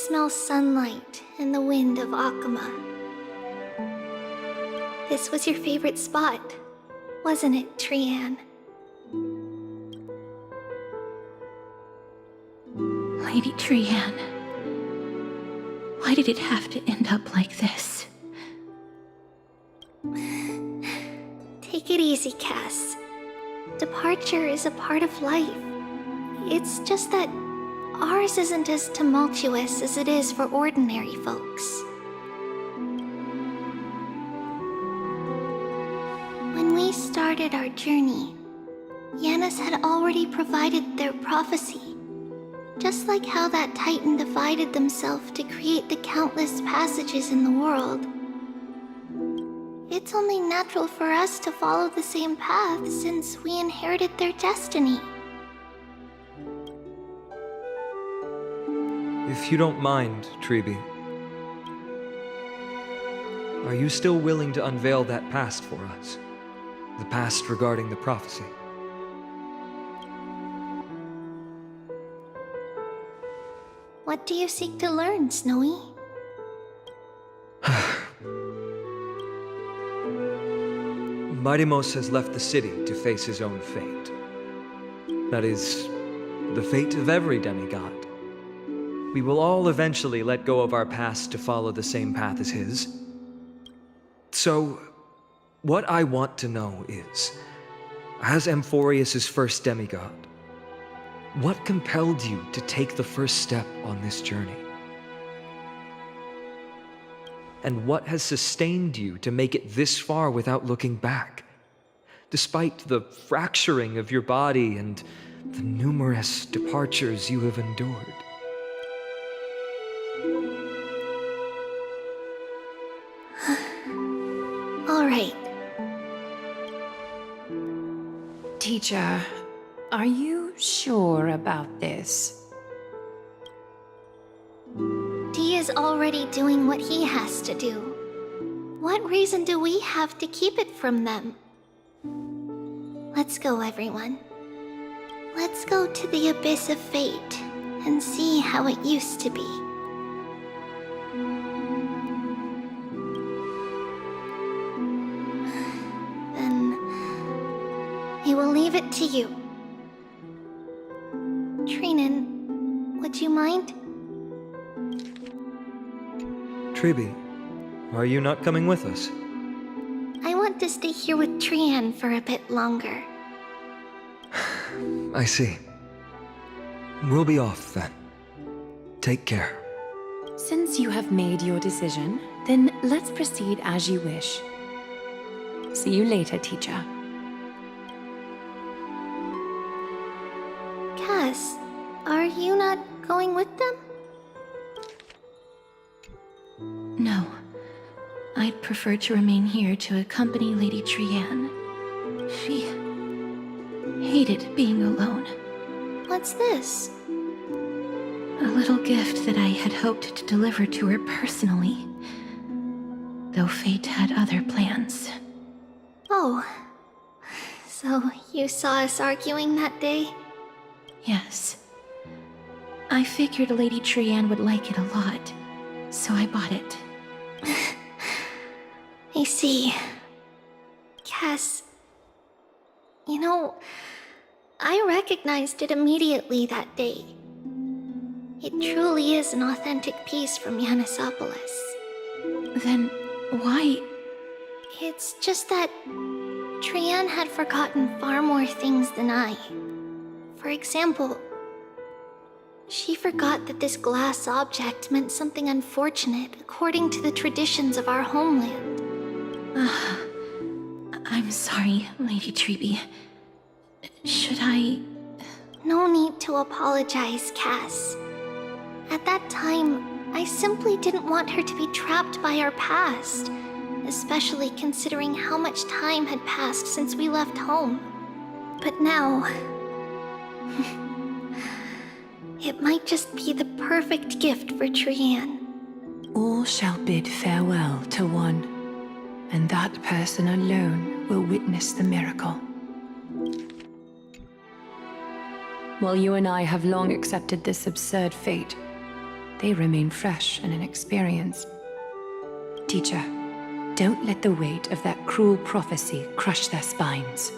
smell sunlight and the wind of Akama. This was your favorite spot, wasn't it, Trian? Lady Trian, why did it have to end up like this? Take it easy, Cass. Departure is a part of life. It's just that ours isn't as tumultuous as it is for ordinary folks. When we started our journey, Yanis had already provided their prophecy. Just like how that Titan divided themselves to create the countless passages in the world. It's only natural for us to follow the same path since we inherited their destiny. If you don't mind, Tribi, are you still willing to unveil that past for us? The past regarding the prophecy? What do you seek to learn, Snowy? Midimos has left the city to face his own fate. That is, the fate of every demigod. We will all eventually let go of our past to follow the same path as his. So, what I want to know is, as Amphoreus' first demigod, what compelled you to take the first step on this journey? And what has sustained you to make it this far without looking back, despite the fracturing of your body and the numerous departures you have endured? All right. Teacher, are you sure about this? D is already doing what he has to do. What reason do we have to keep it from them? Let's go, everyone. Let's go to the abyss of fate and see how it used to be. Then we will leave it to you. Trinan, would you mind? Tribi, are you not coming with us? I want to stay here with Trian for a bit longer. I see. We'll be off then. Take care. Since you have made your decision, then let's proceed as you wish. See you later, teacher. Cass, are you not going with them? No. I'd prefer to remain here to accompany Lady Trian. She hated being alone. What's this? A little gift that I had hoped to deliver to her personally, though fate had other plans. Oh. So you saw us arguing that day? Yes. I figured Lady Trian would like it a lot, so I bought it. I see. Cass... You know, I recognized it immediately that day. It truly is an authentic piece from Yanisopolis. Then why... It's just that Trian had forgotten far more things than I. For example, she forgot that this glass object meant something unfortunate according to the traditions of our homeland. I'm sorry, Lady Tribi. Should I... No need to apologize, Cass. At that time, I simply didn't want her to be trapped by our past, especially considering how much time had passed since we left home. But now... it might just be the perfect gift for Trian. All shall bid farewell to one, and that person alone will witness the miracle. While you and I have long accepted this absurd fate, they remain fresh and inexperienced. Teacher, don't let the weight of that cruel prophecy crush their spines.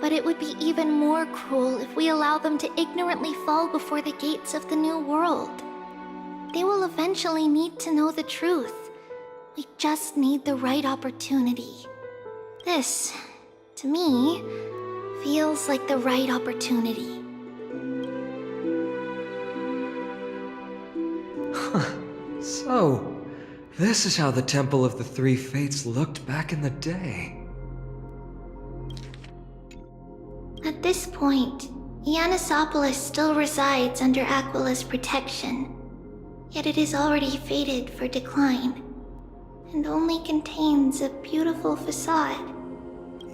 But it would be even more cruel if we allow them to ignorantly fall before the gates of the new world. They will eventually need to know the truth. We just need the right opportunity. This, to me, feels like the right opportunity. So, this is how the Temple of the Three Fates looked back in the day. At this point, Ianisopolis still resides under Aquila's protection. Yet it is already fated for decline, and only contains a beautiful facade.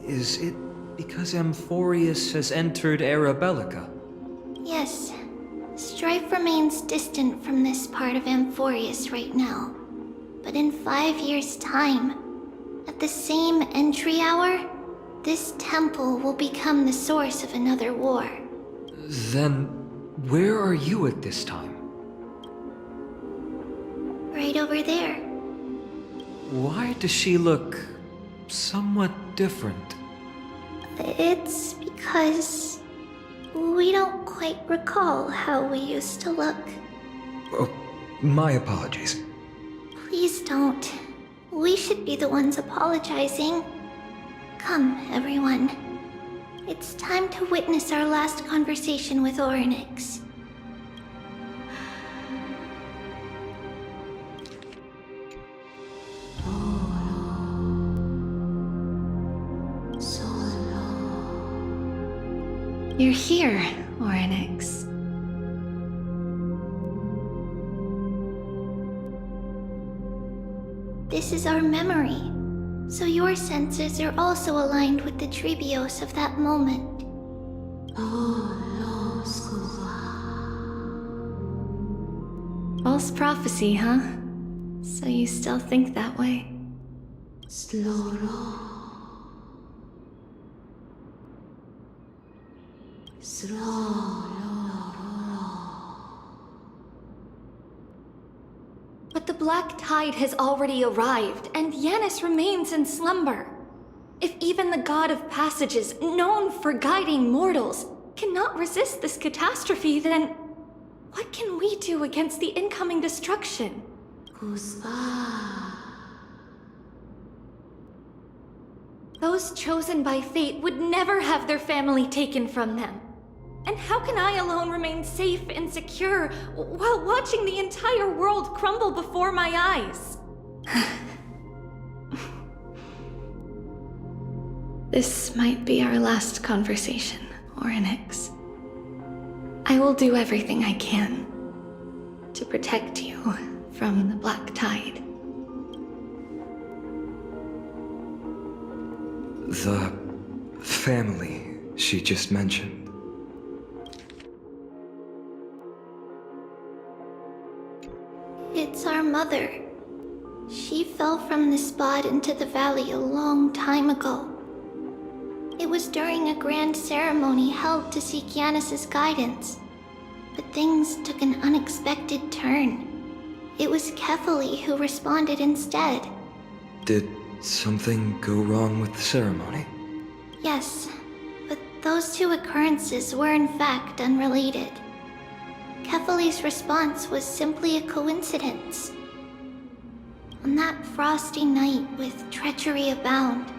Is it because Amphoreus has entered Era Bellica? Yes, strife remains distant from this part of Amphoreus right now. But in 5 years' time, at the same entry hour, this temple will become the source of another war. Then, where are you at this time? Right over there. Why does she look somewhat different? It's because we don't quite recall how we used to look. Oh, my apologies. Please don't. We should be the ones apologizing. Come, everyone. It's time to witness our last conversation with Orynyx. You're here, Orynyx. This is our memory, so your senses are also aligned with the Trebios of that moment. False prophecy, huh? So you still think that way? But the Black Tide has already arrived, and Yanis remains in slumber. If even the God of Passages, known for guiding mortals, cannot resist this catastrophe, then what can we do against the incoming destruction? Those chosen by fate would never have their family taken from them. And how can I alone remain safe and secure while watching the entire world crumble before my eyes? This might be our last conversation, Orynyx. I will do everything I can to protect you from the Black Tide. The family she just mentioned. It's our mother. She fell from the spot into the valley a long time ago. It was during a grand ceremony held to seek Yanis's guidance. But things took an unexpected turn. It was Kefali who responded instead. Did something go wrong with the ceremony? Yes, but those two occurrences were in fact unrelated. Kefali's response was simply a coincidence. On that frosty night with treachery abound,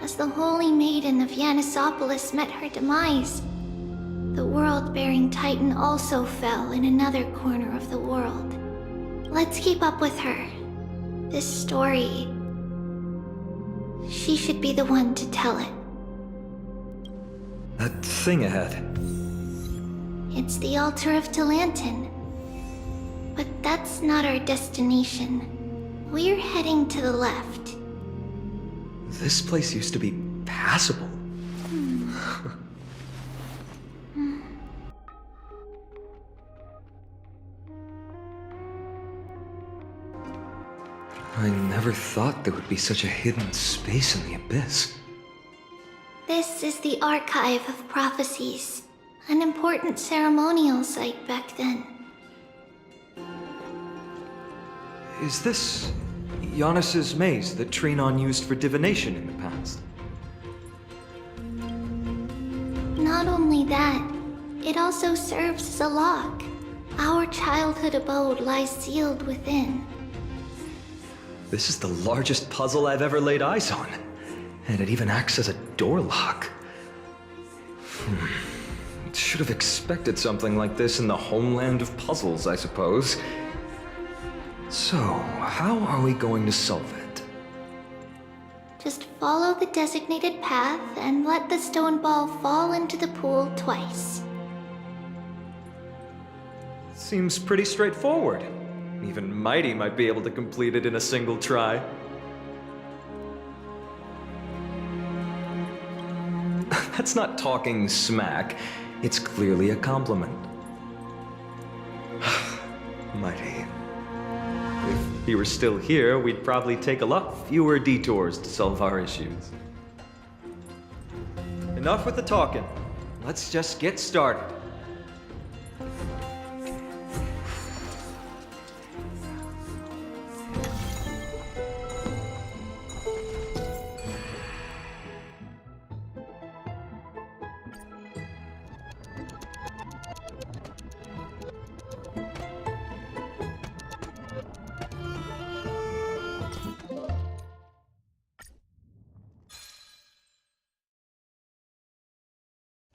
as the Holy Maiden of Yanisopolis met her demise, the world-bearing Titan also fell in another corner of the world. Let's keep up with her. This story, she should be the one to tell it. That thing ahead. It's the altar of Talantin. But that's not our destination. We're heading to the left. This place used to be passable. I never thought there would be such a hidden space in the abyss. This is the Archive of Prophecies, an important ceremonial site back then. Is this Giannis's maze that Trinon used for divination in the past? Not only that, it also serves as a lock. Our childhood abode lies sealed within. This is the largest puzzle I've ever laid eyes on. And it even acts as a door lock. Should have expected something like this in the homeland of puzzles, I suppose. So, how are we going to solve it? Just follow the designated path and let the stone ball fall into the pool twice. Seems pretty straightforward. Even Mighty might be able to complete it in a single try. That's not talking smack. It's clearly a compliment. Mighty. If he were still here, we'd probably take a lot fewer detours to solve our issues. Enough with the talking. Let's just get started.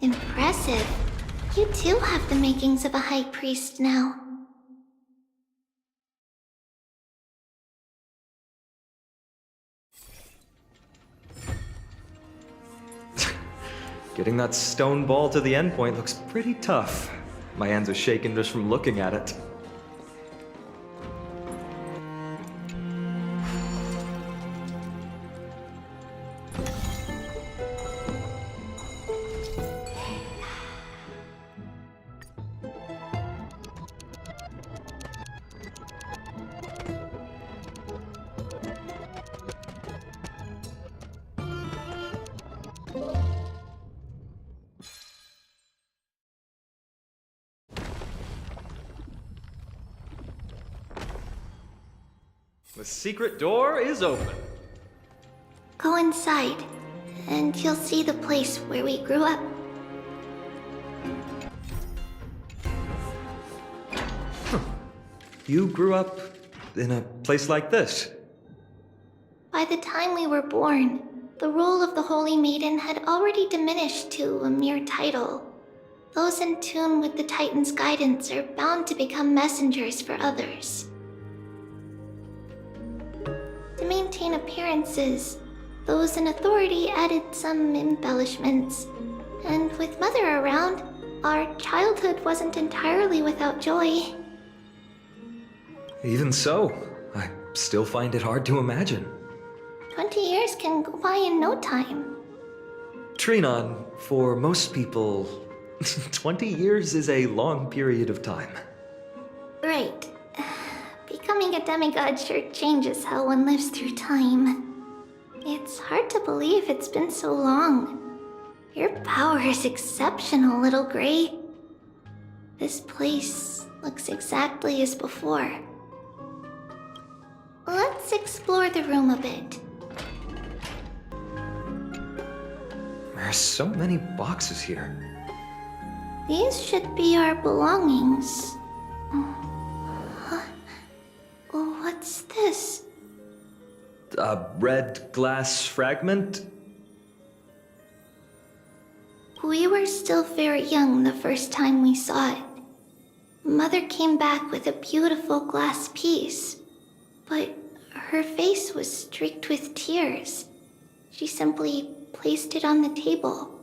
Impressive. You too have the makings of a high priest now. Getting that stone ball to the endpoint looks pretty tough. My hands are shaking just from looking at it. The secret door is open. Go inside, and you'll see the place where we grew up. You grew up in a place like this? By the time we were born, the role of the Holy Maiden had already diminished to a mere title. Those in tune with the Titan's guidance are bound to become messengers for others. To maintain appearances, those in authority added some embellishments. And with Mother around, our childhood wasn't entirely without joy. Even so, I still find it hard to imagine. 20 years can go by in no time. Trinon, for most people, 20 years is a long period of time. Right. Becoming a demigod sure changes how one lives through time. It's hard to believe it's been so long. Your power is exceptional, Little Gray. This place looks exactly as before. Let's explore the room a bit. There are so many boxes here. These should be our belongings. What's this? A red glass fragment? We were still very young the first time we saw it. Mother came back with a beautiful glass piece, but her face was streaked with tears. She simply placed it on the table.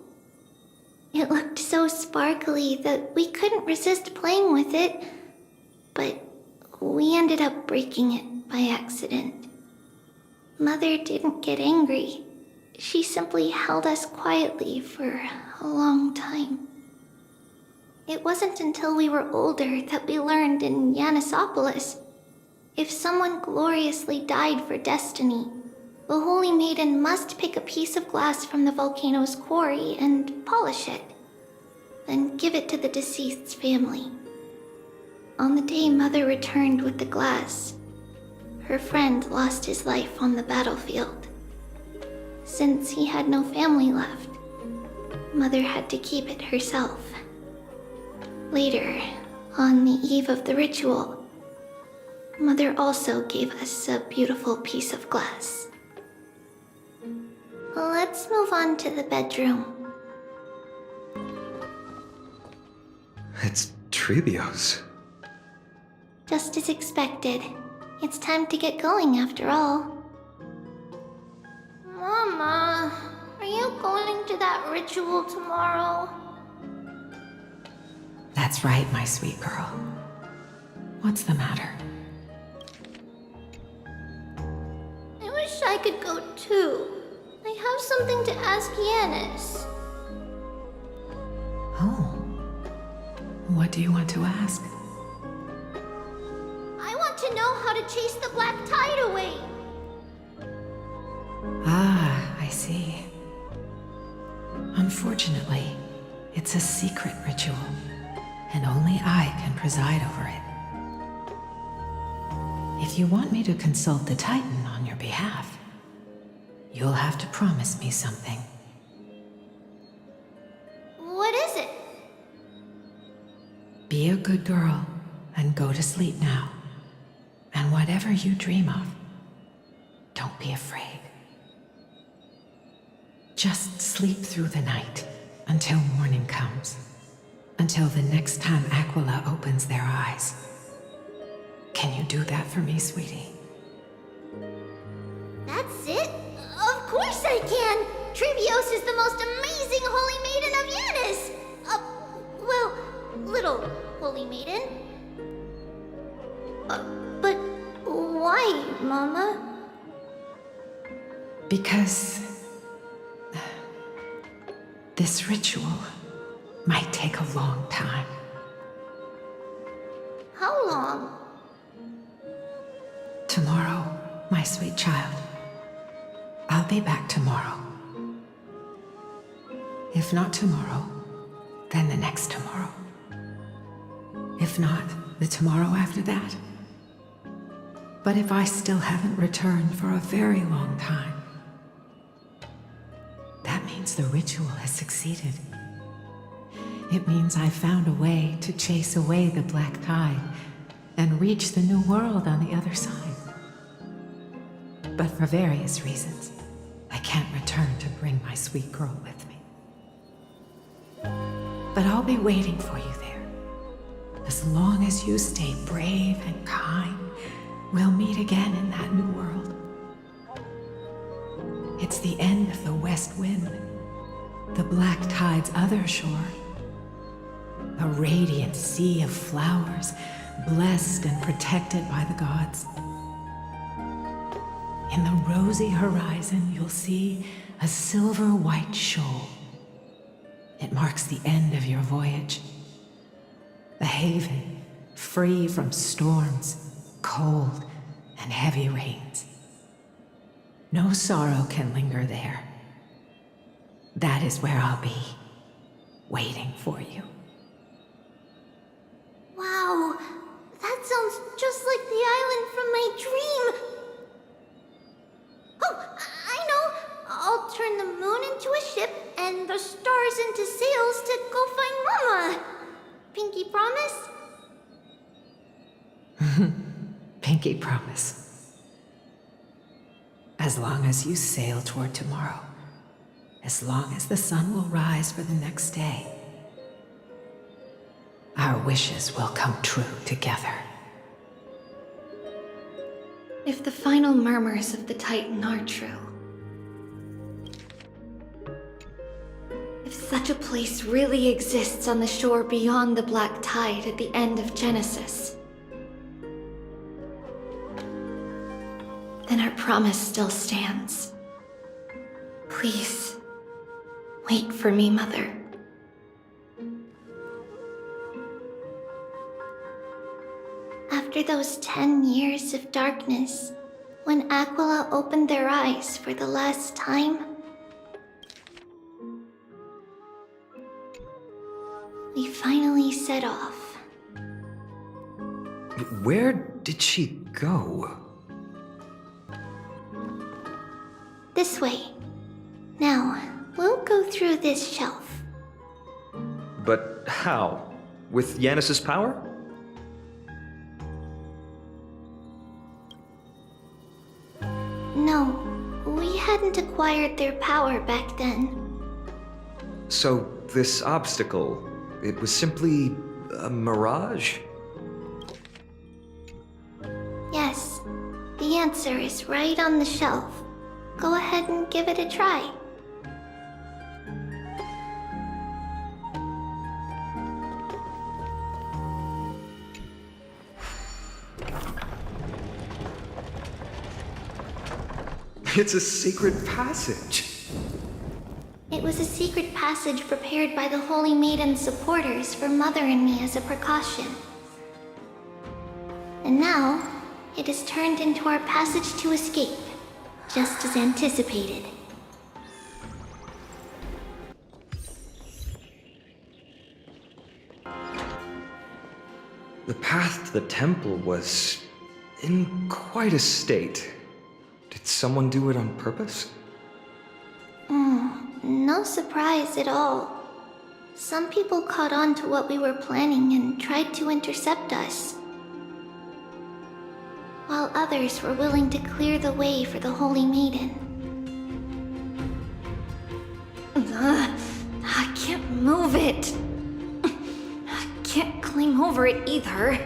It looked so sparkly that we couldn't resist playing with it, but we ended up breaking it by accident. Mother didn't get angry. She simply held us quietly for a long time. It wasn't until we were older that we learned in Yanissopolis, if someone gloriously died for destiny, the Holy Maiden must pick a piece of glass from the volcano's quarry and polish it, then give it to the deceased's family. On the day Mother returned with the glass, her friend lost his life on the battlefield. Since he had no family left, Mother had to keep it herself. Later, on the eve of the ritual, Mother also gave us a beautiful piece of glass. Let's move on to the bedroom. It's Trebios. Just as expected. It's time to get going after all. Mama, are you going to that ritual tomorrow? That's right, my sweet girl. What's the matter? I wish I could go too. I have something to ask Yanis. Oh. What do you want to ask? I want to know how to chase the black tide away. Ah, I see. Unfortunately, it's a secret ritual, and only I can preside over it. If you want me to consult the Titan on your behalf, you'll have to promise me something. What is it? Be a good girl and go to sleep now. And whatever you dream of, don't be afraid. Just sleep through the night until morning comes. Until the next time Aquila opens their eyes. Can you do that for me, sweetie? That's it? Of course I can! Trebios is the most amazing holy maiden of Yanis! Well, little holy maiden. But why, Mama? Because this ritual might take a long time. How long? Tomorrow, my sweet child. I'll be back tomorrow. If not tomorrow, then the next tomorrow. If not, the tomorrow after that. But if I still haven't returned for a very long time, that means the ritual has succeeded. It means I found a way to chase away the black tide and reach the new world on the other side. But for various reasons, I can't return to bring my sweet girl with me. But I'll be waiting for you there. As long as you stay brave and kind, we'll meet again in that new world. It's the end of the west wind, the black tide's other shore. A radiant sea of flowers, blessed and protected by the gods. In the rosy horizon, you'll see a silver-white shoal. It marks the end of your voyage. A haven, free from storms, cold, and heavy rains. No sorrow can linger there. That is where I'll be, waiting for you. Wow, that sounds just like the island from my dream. Oh, I know. I'll turn the moon into a ship and the stars into sails to go find Mama. Pinky promise? Pinky promise. As long as you sail toward tomorrow, as long as the sun will rise for the next day, our wishes will come true together. If the final murmurs of the Titan are true, if such a place really exists on the shore beyond the black tide at the end of Genesis, then our promise still stands. Please, wait for me, Mother. After those 10 years of darkness, when Aquila opened their eyes for the last time, we finally set off. Where did she go? This way. Now, we'll go through this shelf. But how? With Yanis's power? No, we hadn't acquired their power back then. So, this obstacle, it was simply a mirage? Yes, the answer is right on the shelf. Go ahead and give it a try. It's a secret passage. It was a secret passage prepared by the Holy Maiden's supporters for Mother and me as a precaution. And now, it is turned into our passage to escape, just as anticipated. The path to the temple was in quite a state. Did someone do it on purpose? No surprise at all. Some people caught on to what we were planning and tried to intercept us, while others were willing to clear the way for the Holy Maiden. I can't move it. I can't climb over it either.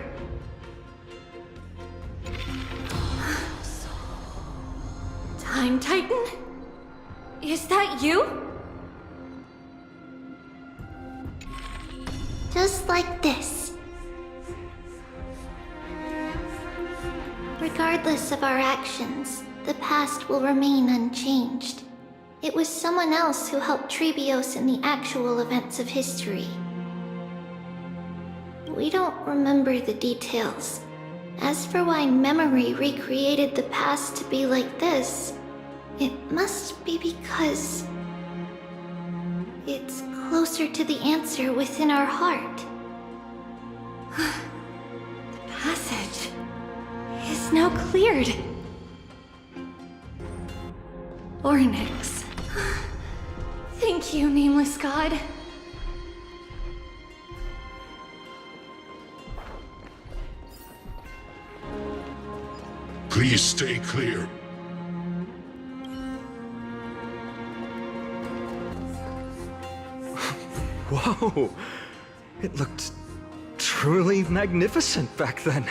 Time Titan? Is that you? Just like this. Regardless of our actions, the past will remain unchanged. It was someone else who helped Trebios in the actual events of history. We don't remember the details. As for why memory recreated the past to be like this, it must be because it's closer to the answer within our heart. The passage is now cleared. Ornyx. Thank you, nameless god. Please stay clear. Whoa! It looked truly magnificent back then.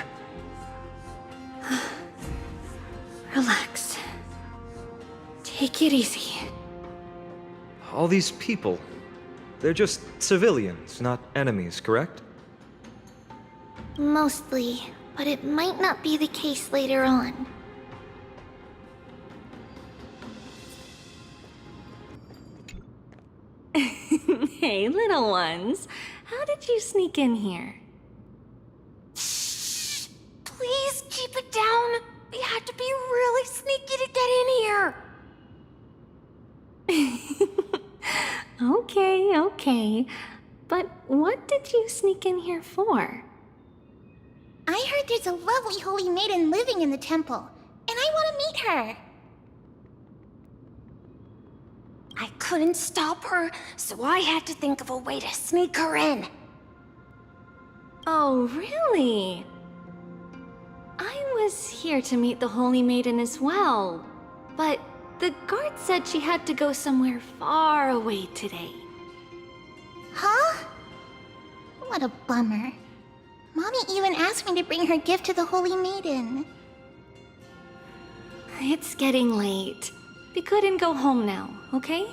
Relax. Take it easy. All these people, they're just civilians, not enemies, correct? Mostly, but it might not be the case later on. Hey, little ones. How did you sneak in here? Shh! Please keep it down. We had to be really sneaky to get in here. Okay. But what did you sneak in here for? I heard there's a lovely holy maiden living in the temple, and I want to meet her. I couldn't stop her, so I had to think of a way to sneak her in. Oh, really? I was here to meet the Holy Maiden as well, but the guard said she had to go somewhere far away today. Huh? What a bummer. Mommy even asked me to bring her gift to the Holy Maiden. It's getting late. We couldn't go home now, okay?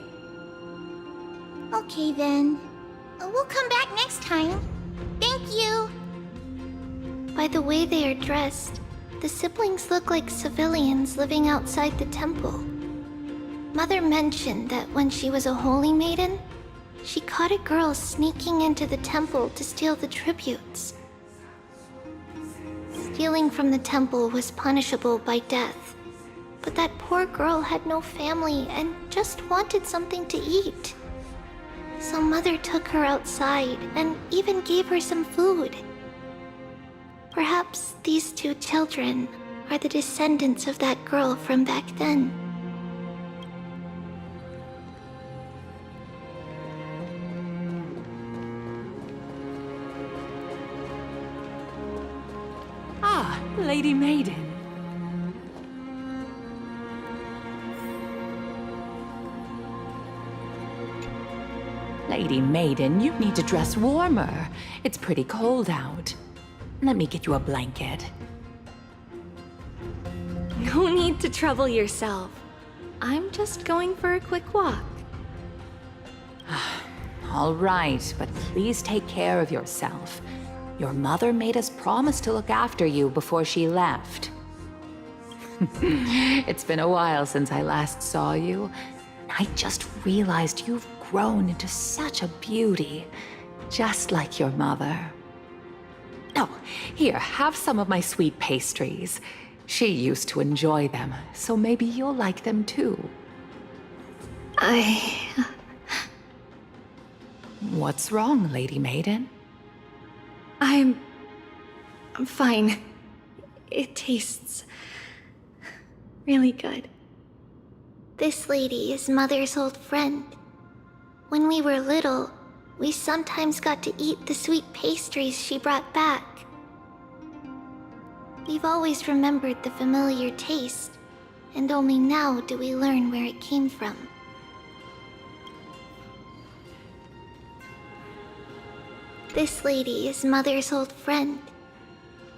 Okay then. We'll come back next time. Thank you. By the way they are dressed, the siblings look like civilians living outside the temple. Mother mentioned that when she was a holy maiden, she caught a girl sneaking into the temple to steal the tributes. Stealing from the temple was punishable by death, but that poor girl had no family and just wanted something to eat. So Mother took her outside and even gave her some food. Perhaps these two children are the descendants of that girl from back then. Lady Maiden. Lady Maiden, you need to dress warmer. It's pretty cold out. Let me get you a blanket. No need to trouble yourself. I'm just going for a quick walk. All right, but please take care of yourself. Your mother made us promise to look after you before she left. It's been a while since I last saw you. I just realized you've grown into such a beauty, just like your mother. Oh, here, have some of my sweet pastries. She used to enjoy them, so maybe you'll like them too. What's wrong, Lady Maiden? I'm fine. It tastes really good. This lady is Mother's old friend. When we were little, we sometimes got to eat the sweet pastries she brought back. We've always remembered the familiar taste, and only now do we learn where it came from. This lady is Mother's old friend.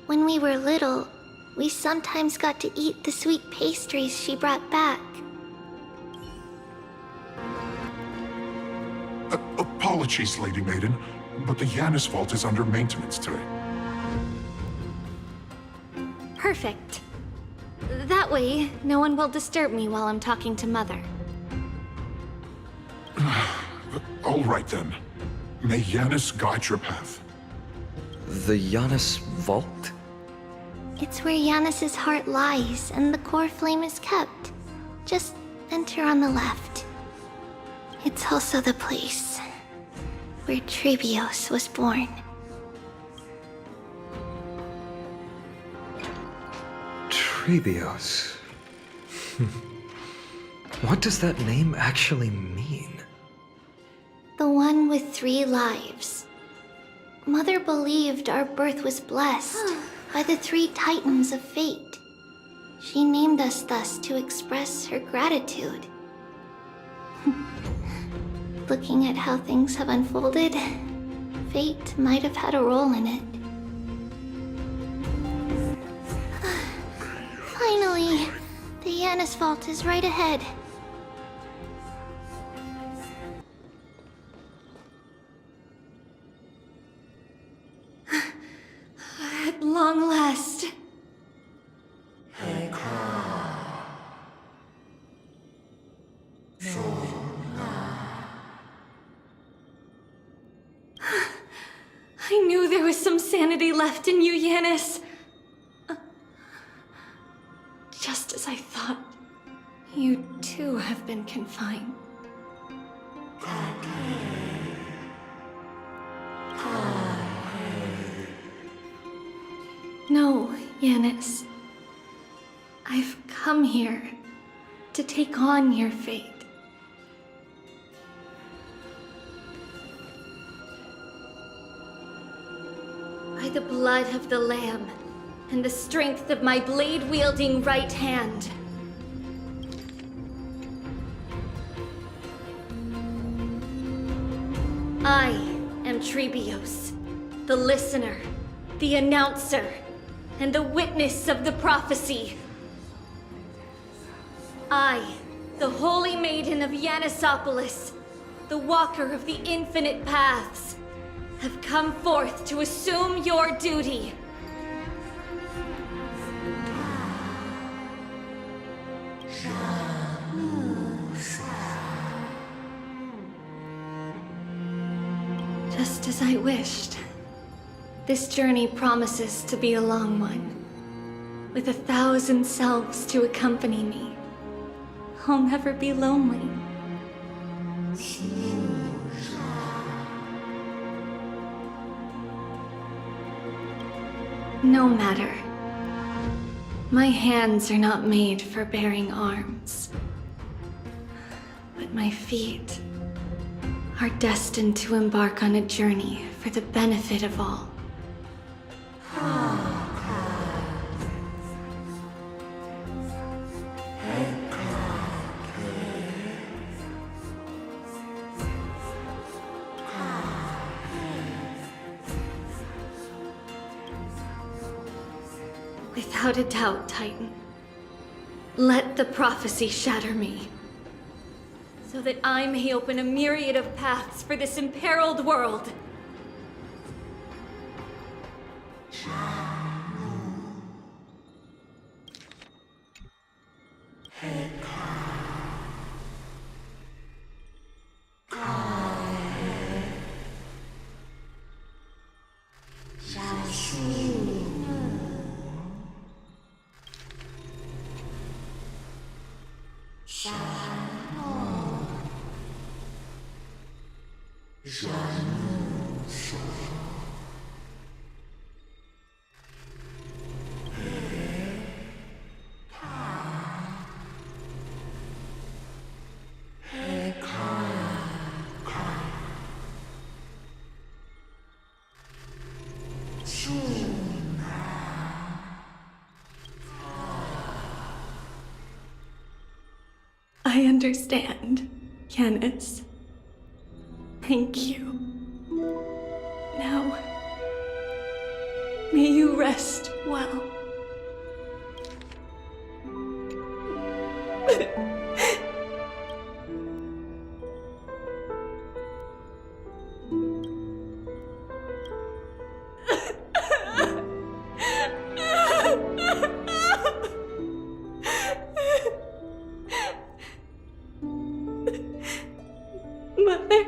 When we were little, we sometimes got to eat the sweet pastries she brought back. Apologies, Lady Maiden, but the Yanis vault is under maintenance today. Perfect. That way, no one will disturb me while I'm talking to Mother. All right then. May Yanis guide your path. The Yanis vault? It's where Yanis's heart lies and the core flame is kept. Just enter on the left. It's also the place where Trebios was born. Trebios. What does that name actually mean? The one with 3 lives. Mother believed our birth was blessed by the 3 titans of fate. She named us thus to express her gratitude. Looking at how things have unfolded, fate might have had a role in it. Finally, the Yanis vault is right ahead. At long last. I knew there was some sanity left in you, Yanis. Just as I thought, you too have been confined. No, Yanis. I've come here to take on your fate. By the blood of the Lamb and the strength of my blade-wielding right hand. I am Trebios, the listener, the announcer, and the witness of the prophecy. I, the Holy Maiden of Yanisopolis, the Walker of the Infinite Paths, have come forth to assume your duty. Just as I wished. This journey promises to be a long one, with 1,000 selves to accompany me. I'll never be lonely. No matter. My hands are not made for bearing arms. But my feet are destined to embark on a journey for the benefit of all. Without a doubt, Titan. Let the prophecy shatter me, so that I may open a myriad of paths for this imperiled world. I understand, Yanis. Thank you. Now, may you rest well. Mother,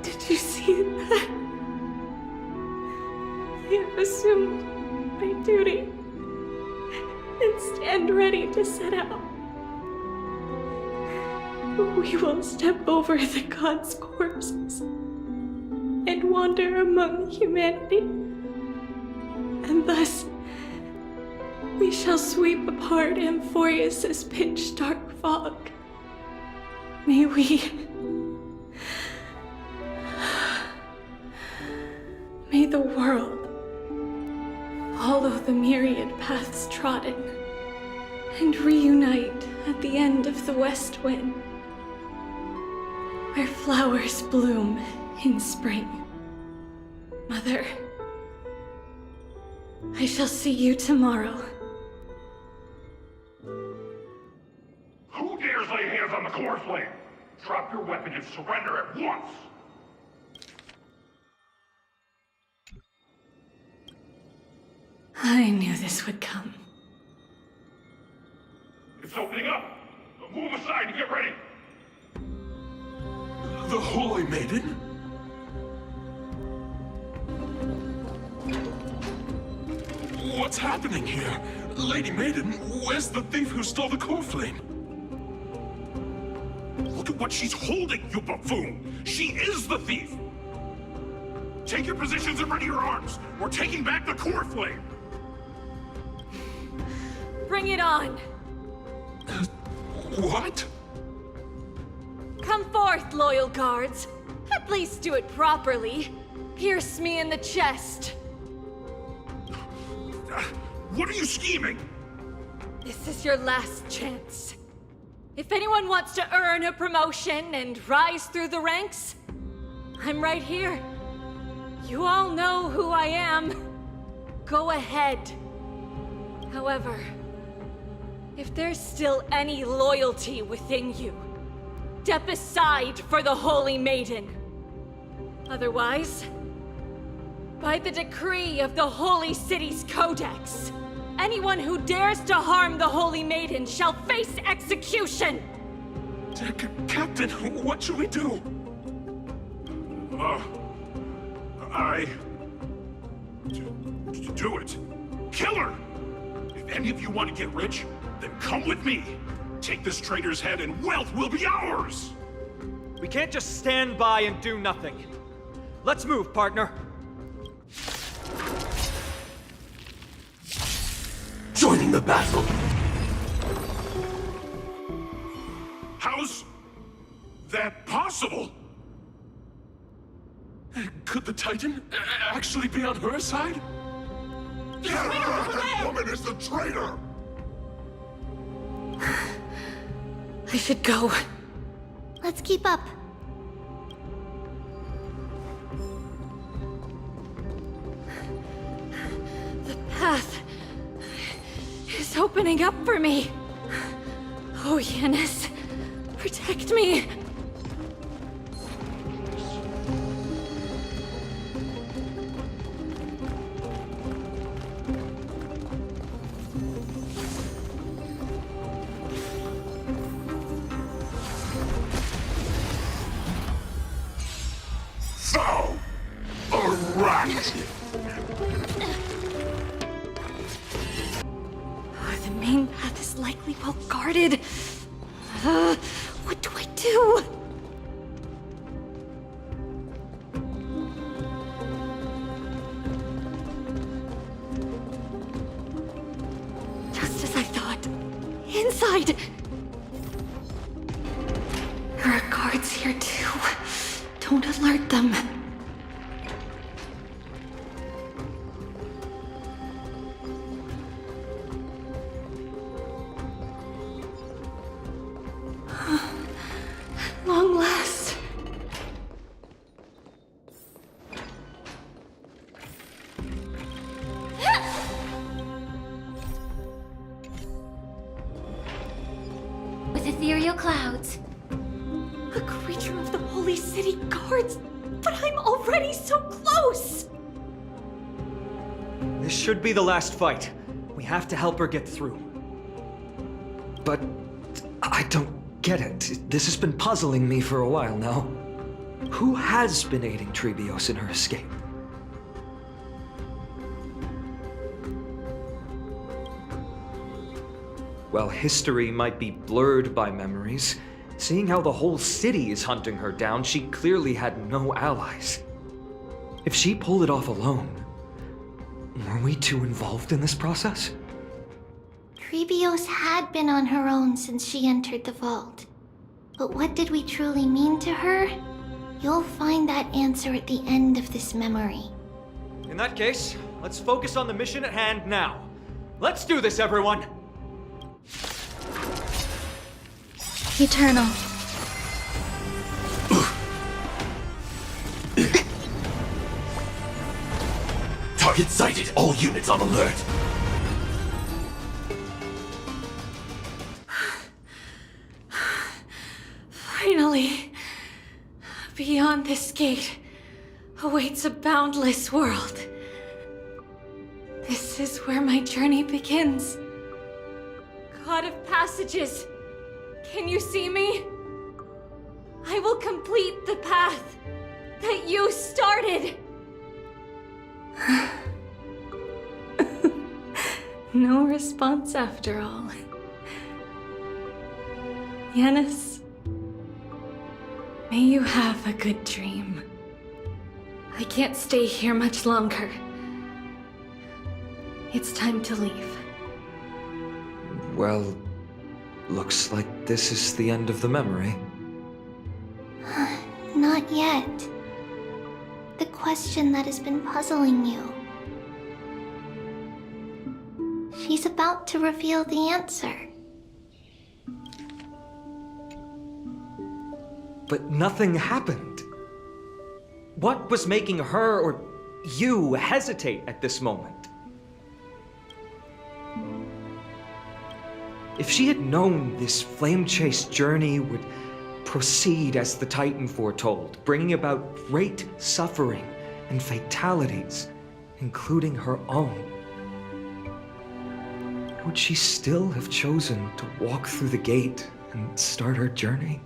did you see that? I have assumed my duty and stand ready to set out. We will step over the gods' corpses and wander among humanity, and thus we shall sweep apart Amphoreus' pitch-dark fog. May the world follow the myriad paths trodden and reunite at the end of the west wind, where flowers bloom in spring. Mother, I shall see you tomorrow. Who dares lay hands on the core flame? Drop your weapon and surrender at once! I knew this would come. It's opening up! Move aside and get ready! The Holy Maiden? What's happening here? Lady Maiden, where's the thief who stole the core flame? Look at what she's holding, you buffoon! She is the thief! Take your positions and ready your arms! We're taking back the core flame! Bring it on! What? Come forth, loyal guards. At least do it properly. Pierce me in the chest. What are you scheming? This is your last chance. If anyone wants to earn a promotion and rise through the ranks, I'm right here. You all know who I am. Go ahead. However, if there's still any loyalty within you, step aside for the Holy Maiden. Otherwise, by the decree of the Holy City's Codex, anyone who dares to harm the Holy Maiden shall face execution! Captain, what should we do? Do it. Kill her! If any of you want to get rich, then come with me. Take this traitor's head and wealth will be ours! We can't just stand by and do nothing. Let's move, partner. Joining the battle. How's that possible? Could the Titan actually be on her side? That woman is the traitor! I should go. Let's keep up. The path opening up for me. Oh, Yanis, protect me. So, a rat! The main path is likely well guarded. What do I do? Just as I thought. Inside! There are guards here too. Don't alert them. Long last. With ethereal clouds. A creature of the holy city guards, but I'm already so close! This should be the last fight. We have to help her get through. But I don't get it. This has been puzzling me for a while now. Who has been aiding Trebios in her escape? While history might be blurred by memories, seeing how the whole city is hunting her down, she clearly had no allies. If she pulled it off alone, were we too involved in this process? Trebios had been on her own since she entered the vault. But what did we truly mean to her? You'll find that answer at the end of this memory. In that case, let's focus on the mission at hand now. Let's do this, everyone! Eternal. Target sighted. All units on alert. Finally, beyond this gate awaits a boundless world. This is where my journey begins. God of passages, can you see me? I will complete the path that you started. No response after all. Yanis, may you have a good dream. I can't stay here much longer. It's time to leave. Well, looks like this is the end of the memory. Not yet. The question that has been puzzling you. She's about to reveal the answer. But nothing happened. What was making her or you hesitate at this moment? If she had known this flame-chased journey would proceed as the Titan foretold, bringing about great suffering and fatalities, including her own, would she still have chosen to walk through the gate and start her journey?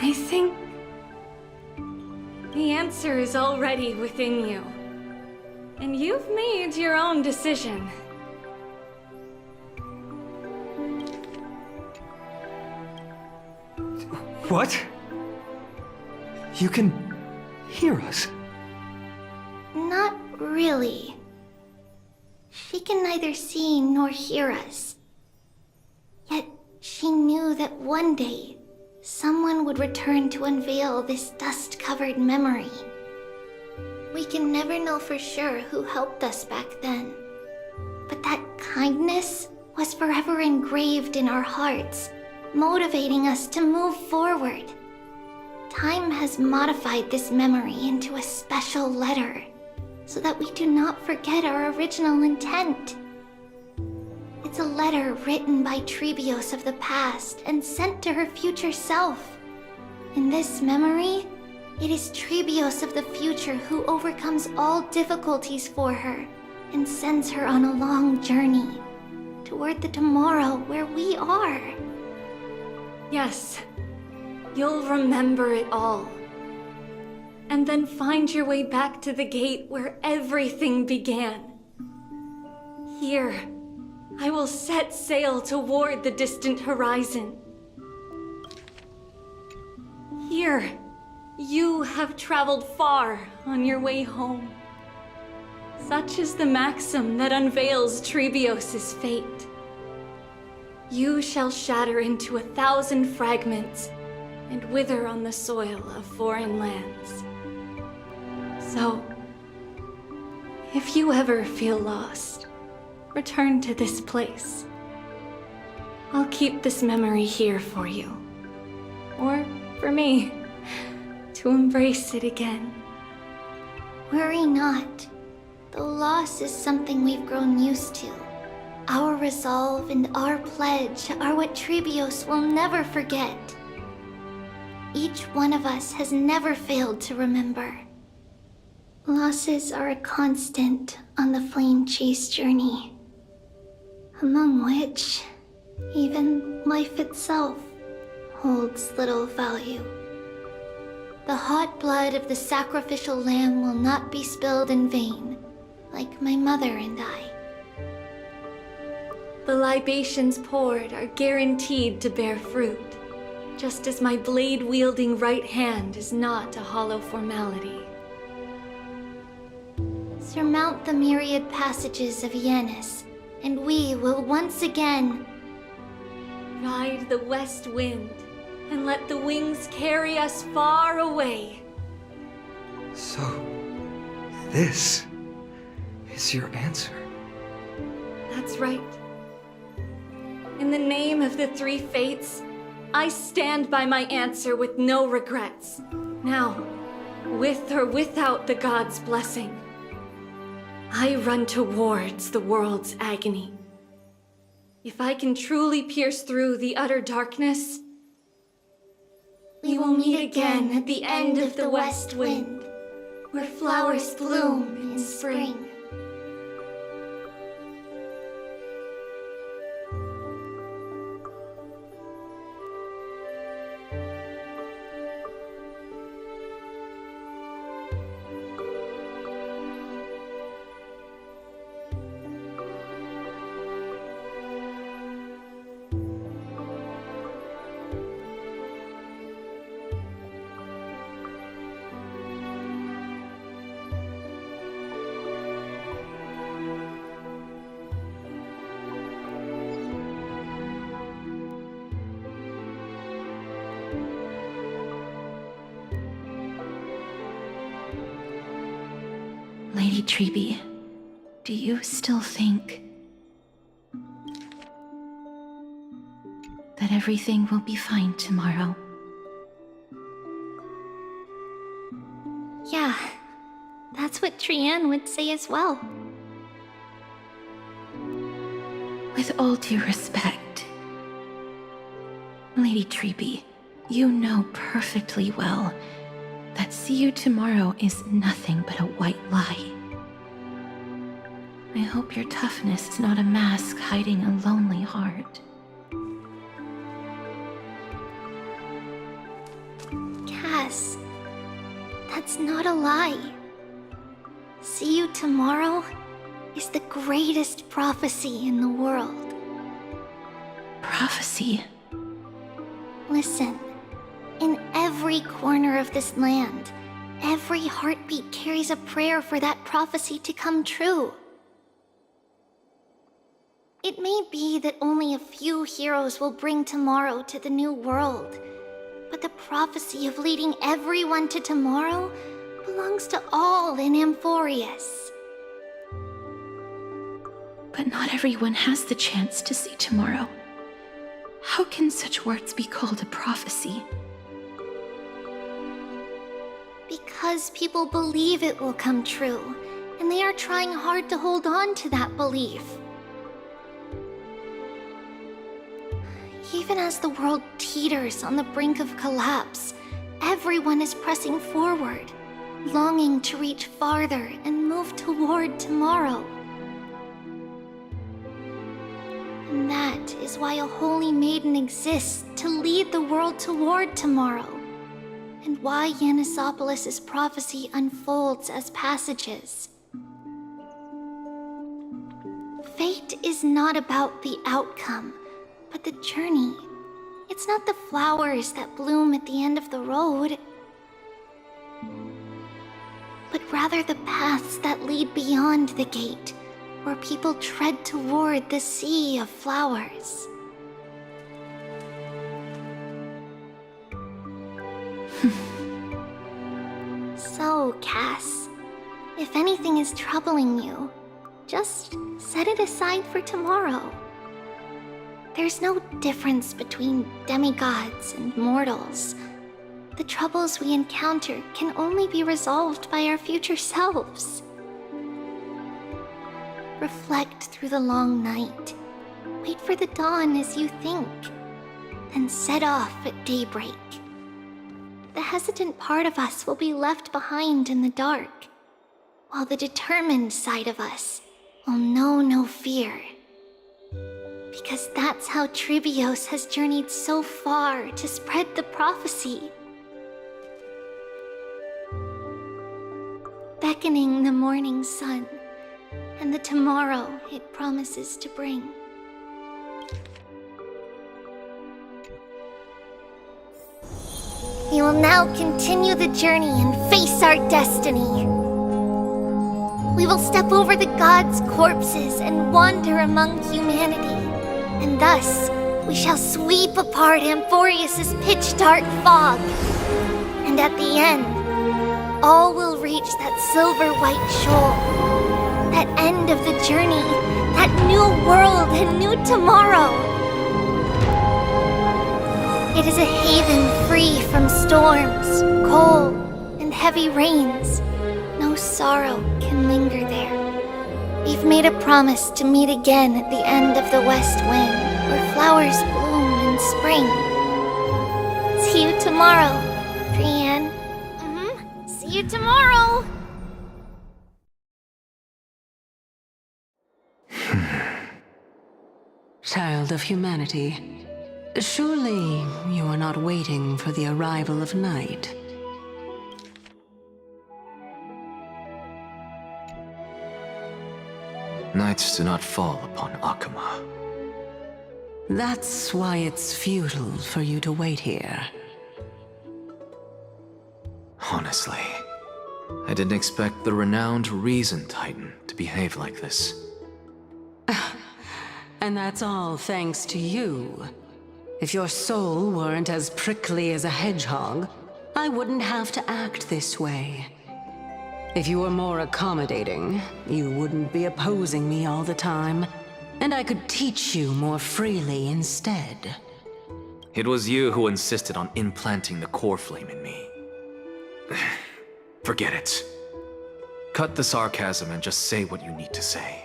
I think the answer is already within you. And you've made your own decision. What? You can hear us? Not really. She can neither see nor hear us. Yet she knew that one day, someone would return to unveil this dust-covered memory. We can never know for sure who helped us back then. But that kindness was forever engraved in our hearts, motivating us to move forward. Time has modified this memory into a special letter, so that we do not forget our original intent. It's a letter written by Trebios of the past and sent to her future self. In this memory, it is Trebios of the future who overcomes all difficulties for her and sends her on a long journey toward the tomorrow where we are. Yes, you'll remember it all. And then find your way back to the gate where everything began. Here, I will set sail toward the distant horizon. Here, you have traveled far on your way home. Such is the maxim that unveils Trebios' fate. You shall shatter into 1,000 fragments and wither on the soil of foreign lands. So, if you ever feel lost, return to this place. I'll keep this memory here for you. Or for me, to embrace it again. Worry not. The loss is something we've grown used to. Our resolve and our pledge are what Trebios will never forget. Each one of us has never failed to remember. Losses are a constant on the flame chase journey, among which even life itself holds little value. The hot blood of the sacrificial lamb will not be spilled in vain, like my mother and I. The libations poured are guaranteed to bear fruit, just as my blade-wielding right hand is not a hollow formality. Surmount the myriad passages of Yanis, and we will once again ride the west wind and let the wings carry us far away. So, this is your answer. That's right. In the name of the three fates, I stand by my answer with no regrets. Now, with or without the god's blessing, I run towards the world's agony. If I can truly pierce through the utter darkness, we will meet again at the end of the west wind, where flowers bloom in spring. Lady Trebi, do you still think that everything will be fine tomorrow? Yeah, that's what Trianne would say as well. With all due respect, Lady Trebi, you know perfectly well that see you tomorrow is nothing but a white lie. I hope your toughness is not a mask hiding a lonely heart. Cass, that's not a lie. See you tomorrow is the greatest prophecy in the world. Prophecy? Listen, in every corner of this land, every heartbeat carries a prayer for that prophecy to come true. It may be that only a few heroes will bring tomorrow to the new world, but the prophecy of leading everyone to tomorrow belongs to all in Amphoreus. But not everyone has the chance to see tomorrow. How can such words be called a prophecy? Because people believe it will come true, and they are trying hard to hold on to that belief. Even as the world teeters on the brink of collapse, everyone is pressing forward, longing to reach farther and move toward tomorrow. And that is why a holy maiden exists to lead the world toward tomorrow, and why Yanisopolis' prophecy unfolds as passages. Fate is not about the outcome, but the journey. It's not the flowers that bloom at the end of the road, but rather the paths that lead beyond the gate, where people tread toward the sea of flowers. So, Cass, if anything is troubling you, just set it aside for tomorrow. There's no difference between demigods and mortals. The troubles we encounter can only be resolved by our future selves. Reflect through the long night. Wait for the dawn as you think. Then set off at daybreak. The hesitant part of us will be left behind in the dark, while the determined side of us will know no fear. Because that's how Tribios has journeyed so far to spread the prophecy. Beckoning the morning sun, and the tomorrow it promises to bring. We will now continue the journey and face our destiny. We will step over the gods' corpses and wander among humanity, and thus we shall sweep apart Amphoreus' pitch-dark fog. And at the end, all will reach that silver-white shoal. That end of the journey, that new world and new tomorrow. It is a haven free from storms, cold, and heavy rains. No sorrow can linger there. We've made a promise to meet again at the end of the west wind, where flowers bloom in spring. See you tomorrow, Brienne. See you tomorrow! Child of humanity, surely you are not waiting for the arrival of night. Nights do not fall upon Akama. That's why it's futile for you to wait here. Honestly, I didn't expect the renowned Reason Titan to behave like this. And that's all thanks to you. If your soul weren't as prickly as a hedgehog, I wouldn't have to act this way. If you were more accommodating, you wouldn't be opposing me all the time, and I could teach you more freely instead. It was you who insisted on implanting the core flame in me. Forget it. Cut the sarcasm and just say what you need to say.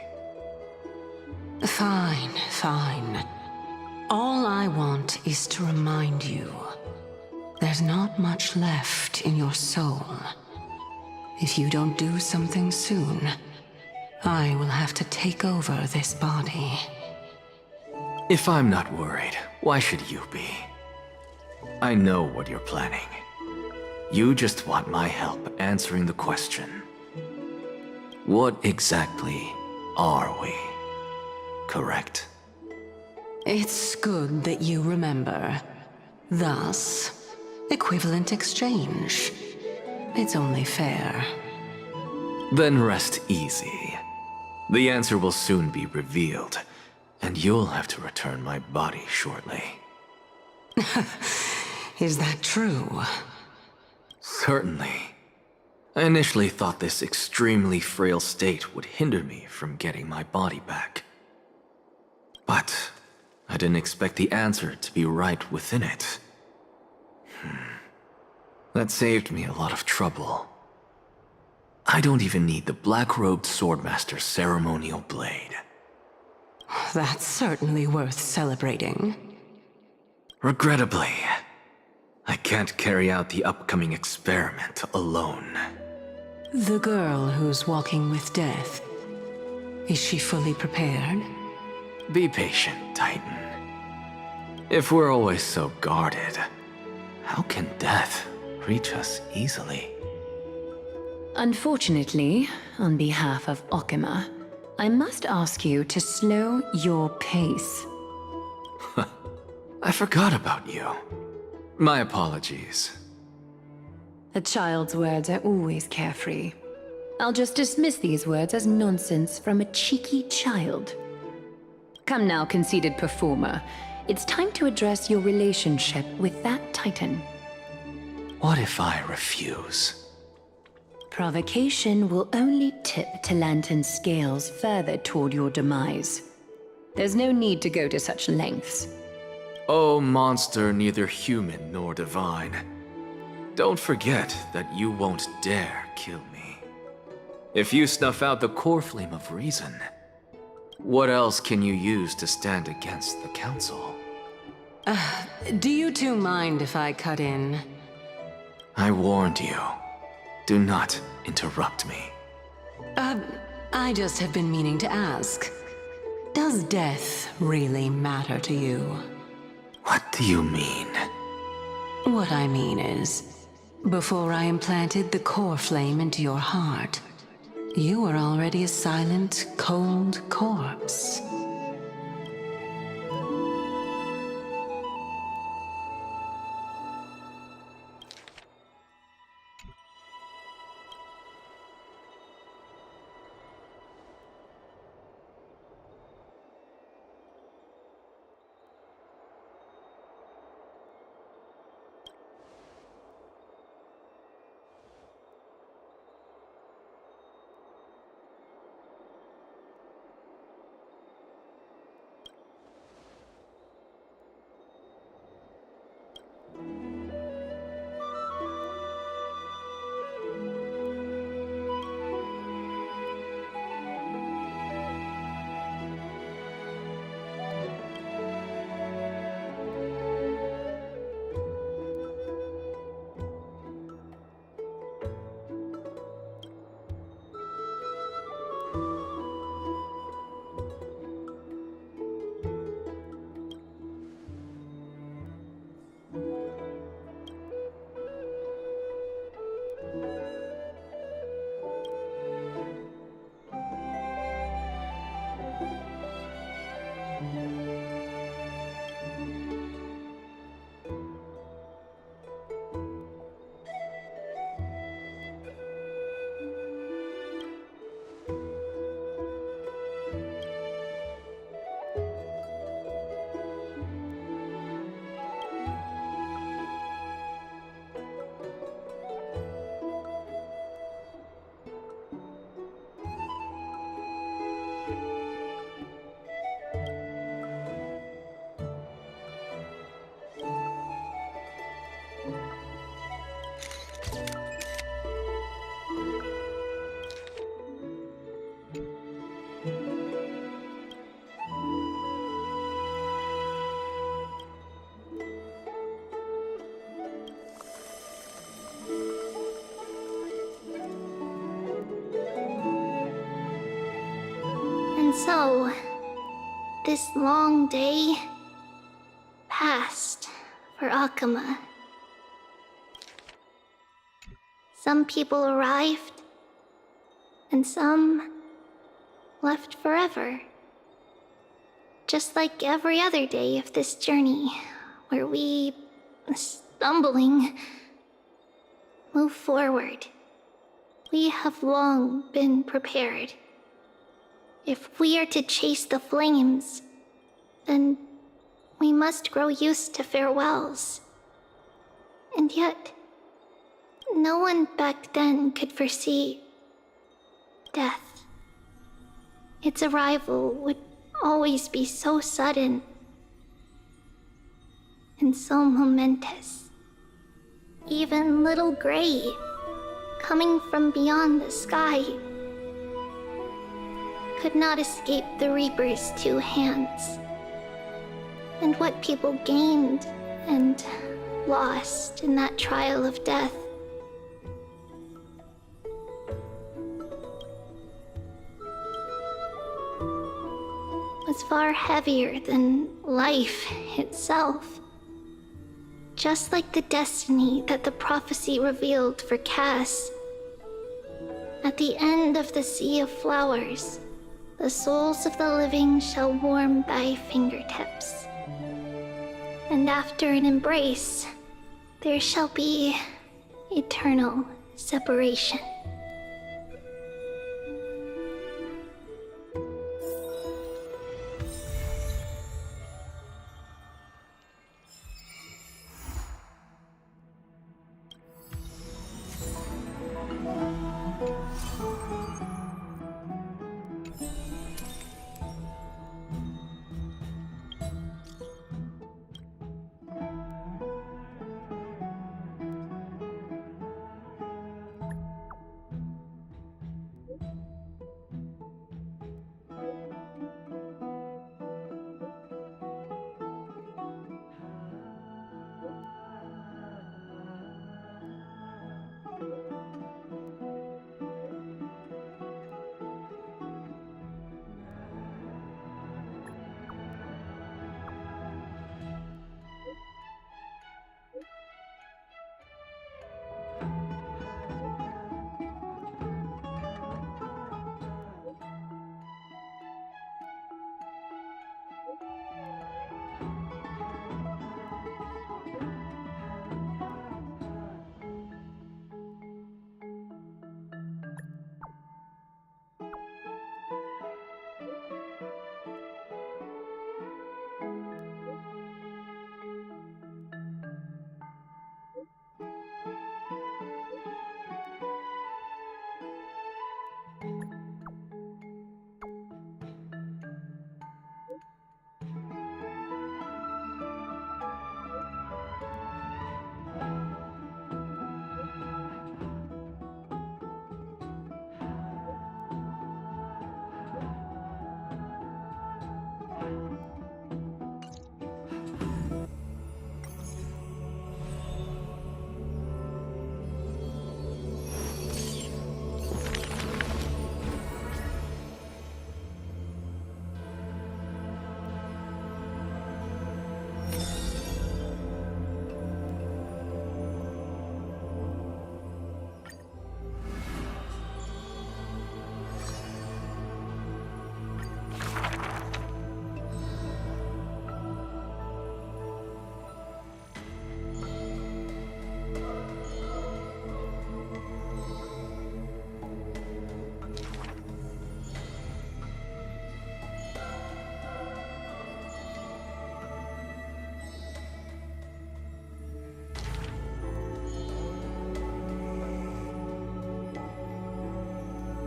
Fine, fine. All I want is to remind you, there's not much left in your soul. If you don't do something soon, I will have to take over this body. If I'm not worried, why should you be? I know what you're planning. You just want my help answering the question. What exactly are we? Correct? It's good that you remember. Thus, equivalent exchange. It's only fair. Then rest easy. The answer will soon be revealed, and you'll have to return my body shortly. Is that true? Certainly. I initially thought this extremely frail state would hinder me from getting my body back. But I didn't expect the answer to be right within it. That saved me a lot of trouble. I don't even need the black-robed swordmaster's ceremonial blade. That's certainly worth celebrating. Regrettably, I can't carry out the upcoming experiment alone. The girl who's walking with death. Is she fully prepared? Be patient, Titan. If we're always so guarded, how can death reach us easily? Unfortunately, on behalf of Okima, I must ask you to slow your pace. I forgot about you. My apologies. A child's words are always carefree. I'll just dismiss these words as nonsense from a cheeky child. Come now, conceited performer. It's time to address your relationship with that Titan. What if I refuse? Provocation will only tip Talantan's scales further toward your demise. There's no need to go to such lengths. Oh, monster neither human nor divine. Don't forget that you won't dare kill me. If you snuff out the core flame of reason, what else can you use to stand against the Council? Do you two mind if I cut in? I warned you. Do not interrupt me. I just have been meaning to ask. Does death really matter to you? What do you mean? What I mean is, before I implanted the core flame into your heart, you were already a silent, cold corpse. And so, this long day passed for Akama. Some people arrived, and some left forever. Just like every other day of this journey, where we, stumbling, move forward. We have long been prepared. If we are to chase the flames, then we must grow used to farewells. And yet, no one back then could foresee death. Its arrival would always be so sudden and so momentous. Even little Gray, coming from beyond the sky, could not escape the Reaper's two hands. And what people gained and lost in that trial of death. Was far heavier than life itself. Just like the destiny that the prophecy revealed for Cass. At the end of the Sea of Flowers, the souls of the living shall warm thy fingertips. And after an embrace, there shall be eternal separation.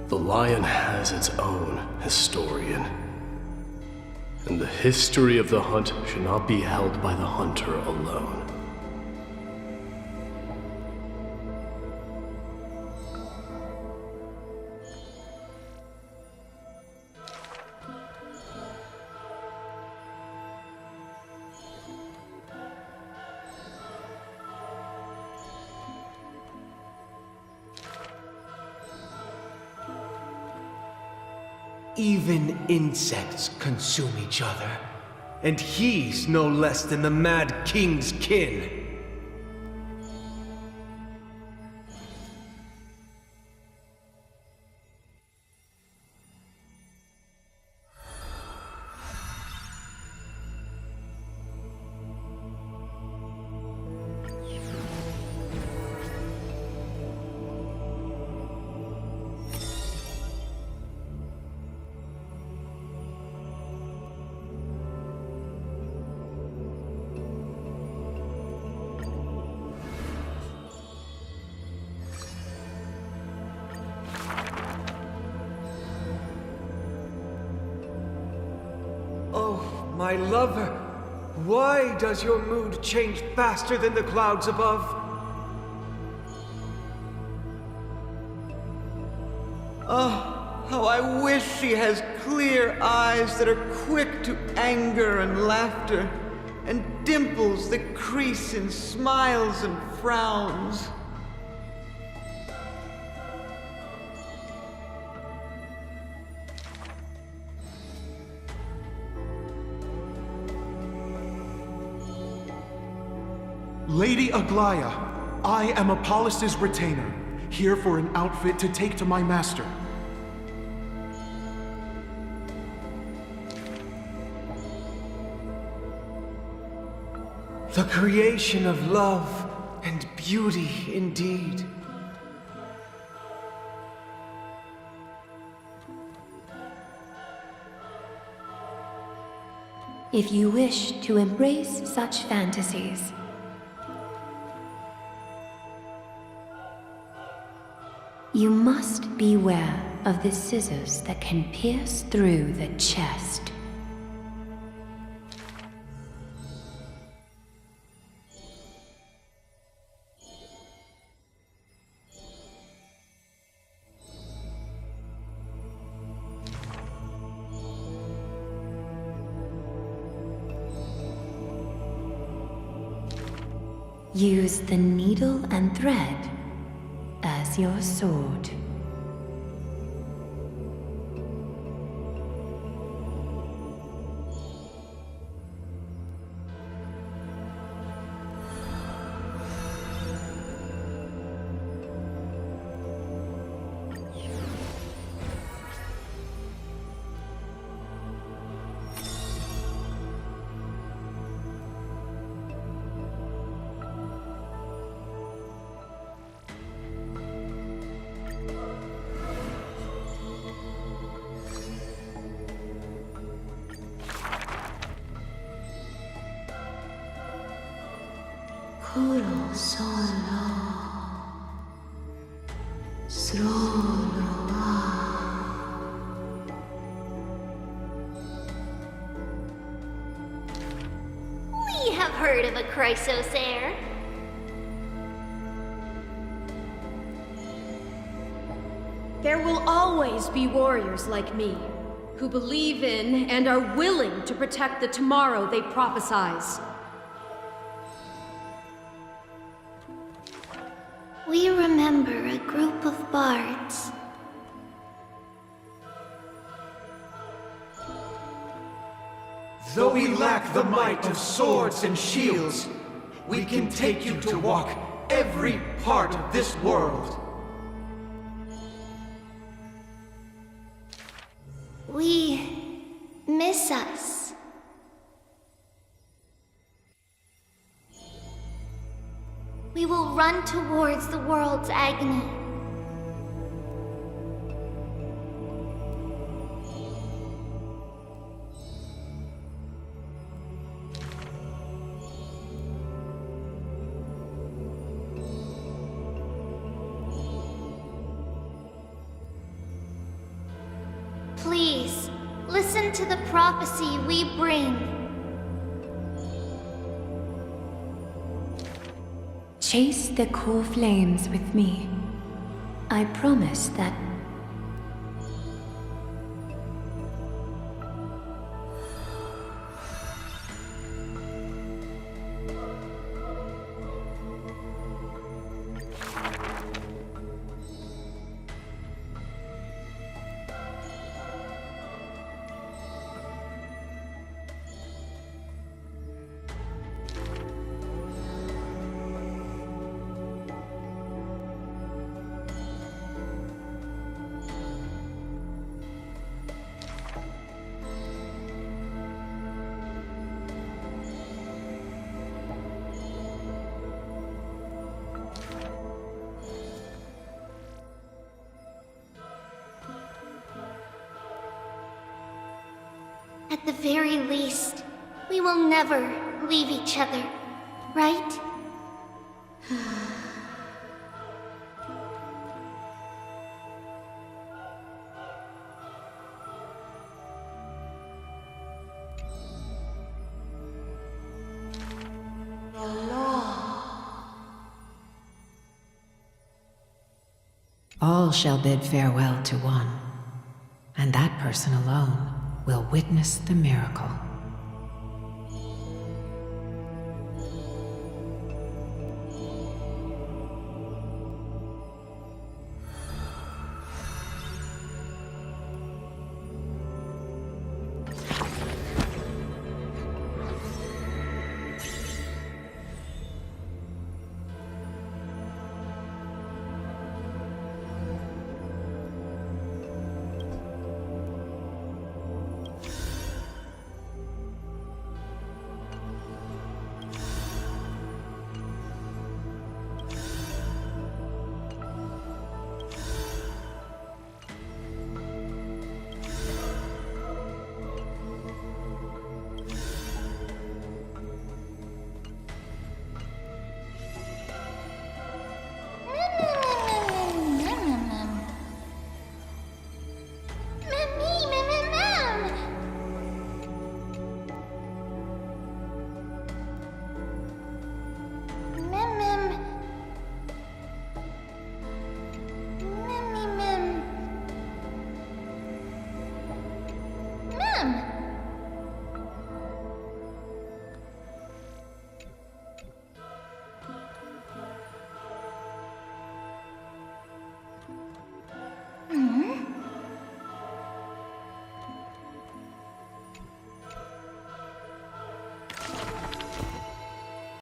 The lion has its own historian, and the history of the hunt should not be held by the hunter alone. Even insects consume each other, and he's no less than the Mad King's kin. My lover, why does your mood change faster than the clouds above? Oh, how I wish she has clear eyes that are quick to anger and laughter, and dimples that crease in smiles and frowns. Lady Aglaya, I am Apollos' retainer, here for an outfit to take to my master. The creation of love and beauty indeed. If you wish to embrace such fantasies, you must beware of the scissors that can pierce through the chest. Use the needle and thread as your sword. Curo solo, solo We have heard of a Chrysos heir. There will always be warriors like me, who believe in and are willing to protect the tomorrow they prophesize. We remember a group of bards. Though we lack the might of swords and shields, we can take you to walk every part of this world. We miss us. We will run towards the world's agony. Please, listen to the prophecy we bring. Chase the core flames with me. I promise that at the very least, we will never leave each other, right? All shall bid farewell to one, and that person alone will witness the miracle.